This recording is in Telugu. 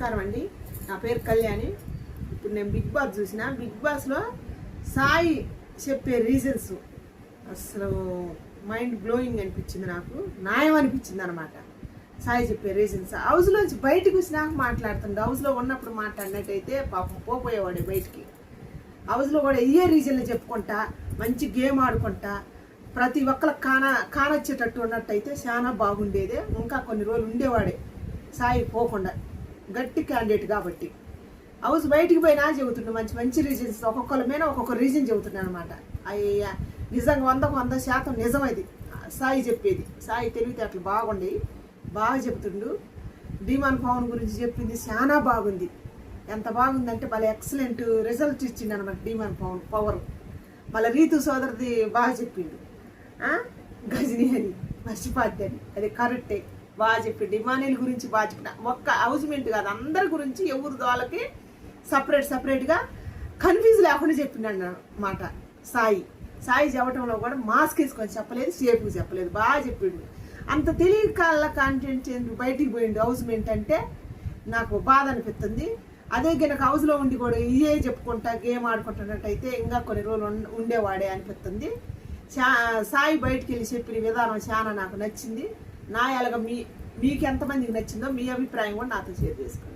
నమస్కారం అండి. నా పేరు కళ్యాణి. ఇప్పుడు నేను బిగ్ బాస్ చూసిన. బిగ్ బాస్లో సాయి చెప్పే రీజన్స్ అసలు మైండ్ బ్లోయింగ్ అనిపించింది, నాకు న్యాయం అనిపించింది అనమాట. సాయి చెప్పే రీజన్స్ హౌస్లోంచి బయటకు వచ్చినాక మాట్లాడుతుండే. హౌస్లో ఉన్నప్పుడు మాట్లాడినట్టయితే పాపం పోయేవాడే బయటికి. హౌస్లో కూడా ఇయే రీజన్లు చెప్పుకుంటా మంచి గేమ్ ఆడుకుంటా ప్రతి ఒక్కరికి కానొచ్చేటట్టు ఉన్నట్టయితే చాలా బాగుండేదే. ఇంకా కొన్ని రోజులు ఉండేవాడే సాయి పోకుండా. గట్టి క్యాండిడేట్ కాబట్టి హౌస్ బయటికి పోయినా చెబుతుండే మంచి మంచి రీజన్స్. ఒక్కొక్కరి మీద ఒక్కొక్క రీజన్ చెబుతున్నాను అనమాట. అయ్యా నిజంగా 100% నిజం అది సాయి చెప్పేది. సాయి తెలివితేటలు బాగుండేవి, బాగా చెబుతుండు. డిమాండ్ పవన్ గురించి చెప్పింది చాలా బాగుంది. ఎంత బాగుందంటే భలే ఎక్సలెంట్ రిజల్ట్ ఇచ్చిండు అనమాట డిమాండ్ పవర్. మళ్ళీ రీతు సోదరిది బాగా చెప్పిండు. గజని అని మర్చిపోద్ది అని, అది కరెక్టే, బాగా చెప్పి డిమాండ్ల గురించి బాగా చెప్పిన. ఒక్క హౌస్మెంట్ కాదు, అందరి గురించి ఎవరి వాళ్ళకి సపరేట్గా కన్ఫ్యూజ్ లేకుండా చెప్పిండు అన్నమాట సాయి చెప్పడంలో కూడా మాస్క్ వేసుకొని చెప్పలేదు, సేఫ్గా చెప్పలేదు, బాగా చెప్పిండు. అంత తెలియకాల కాంటెంట్ బయటికి పోయిండు హౌస్మెంట్ అంటే నాకు బాధ అనిపిస్తుంది. అదే కనుక హౌస్లో ఉండి కూడా ఇవే చెప్పుకుంటా గేమ్ ఆడుకుంటున్నట్టయితే ఇంకా కొన్ని రోజులు ఉండేవాడే అనిపిస్తుంది. సాయి బయటికి వెళ్ళి చెప్పిన విధానం చాలా నాకు నచ్చింది. నా ఎలాగ మీకు ఎంతమందికి నచ్చిందో మీ అభిప్రాయం కూడా నాతో షేర్ చేసుకోండి.